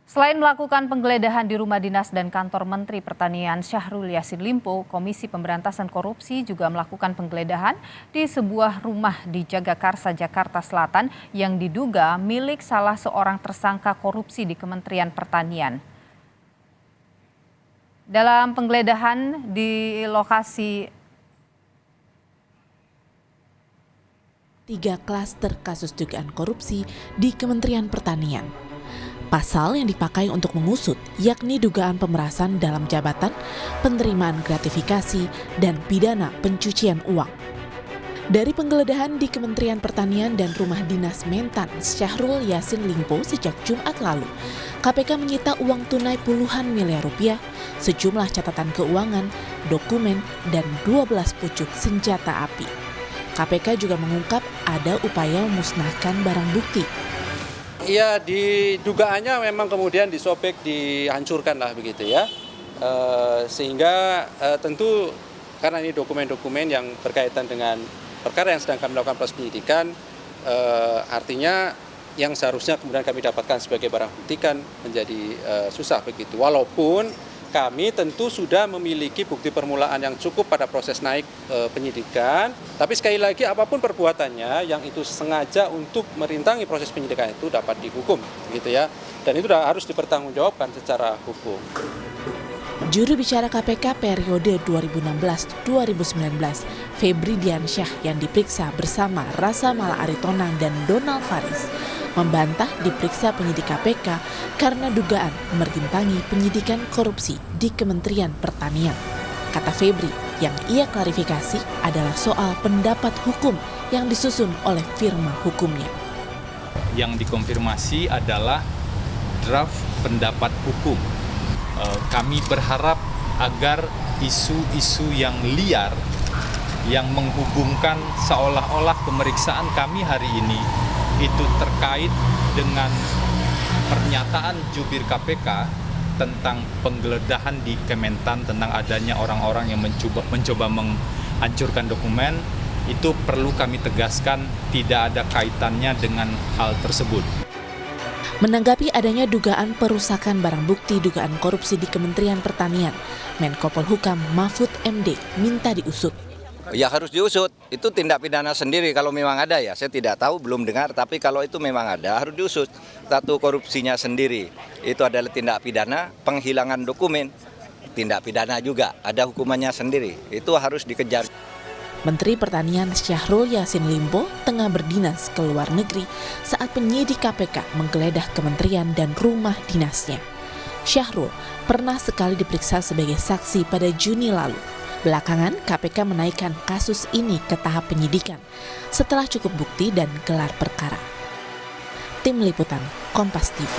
Selain melakukan penggeledahan di rumah dinas dan kantor Menteri Pertanian Syahrul Yassin Limpo, Komisi Pemberantasan Korupsi juga melakukan penggeledahan di sebuah rumah di Jagakarsa, Jakarta Selatan yang diduga milik salah seorang tersangka korupsi di Kementerian Pertanian. Dalam penggeledahan di lokasi 3 klaster kasus dugaan korupsi di Kementerian Pertanian. Pasal yang dipakai untuk mengusut yakni dugaan pemerasan dalam jabatan, penerimaan gratifikasi, dan pidana pencucian uang. Dari penggeledahan di Kementerian Pertanian dan Rumah Dinas Mentan Syahrul Yassin Limpo sejak Jumat lalu, KPK menyita uang tunai puluhan miliar rupiah, sejumlah catatan keuangan, dokumen, dan 12 pucuk senjata api. KPK juga mengungkap ada upaya memusnahkan barang bukti. Iya, di dugaannya memang kemudian disobek, dihancurkan lah begitu ya. Sehingga tentu karena ini dokumen-dokumen yang berkaitan dengan perkara yang sedang kami lakukan proses penyidikan, artinya yang seharusnya kemudian kami dapatkan sebagai barang bukti kan menjadi susah begitu. Walaupun kami tentu sudah memiliki bukti permulaan yang cukup pada proses naik penyidikan, tapi sekali lagi apapun perbuatannya yang itu sengaja untuk merintangi proses penyidikan itu dapat dihukum, gitu ya. Dan itu harus dipertanggungjawabkan secara hukum. Juru bicara KPK periode 2016-2019, Febri Diansyah yang diperiksa bersama Rasa Mala Aritonang dan Donald Faris, membantah diperiksa penyidik KPK karena dugaan merintangi penyidikan korupsi di Kementerian Pertanian. Kata Febri, yang ia klarifikasi adalah soal pendapat hukum yang disusun oleh firma hukumnya. Yang dikonfirmasi adalah draft pendapat hukum. Kami berharap agar isu-isu yang liar yang menghubungkan seolah-olah pemeriksaan kami hari ini itu terkait dengan pernyataan jubir KPK tentang penggeledahan di Kementan tentang adanya orang-orang yang mencoba menghancurkan dokumen, itu perlu kami tegaskan tidak ada kaitannya dengan hal tersebut. Menanggapi adanya dugaan perusakan barang bukti dugaan korupsi di Kementerian Pertanian, Menko Polhukam Mahfud MD minta diusut. Ya harus diusut, itu tindak pidana sendiri kalau memang ada ya, saya tidak tahu, belum dengar, tapi kalau itu memang ada harus diusut. Satu korupsinya sendiri, itu adalah tindak pidana, penghilangan dokumen, tindak pidana juga, ada hukumannya sendiri, itu harus dikejar. Menteri Pertanian Syahrul Yassin Limpo tengah berdinas ke luar negeri saat penyidik KPK menggeledah kementerian dan rumah dinasnya. Syahrul pernah sekali diperiksa sebagai saksi pada Juni lalu. Belakangan KPK menaikkan kasus ini ke tahap penyidikan setelah cukup bukti dan gelar perkara. Tim Liputan Kompas TV.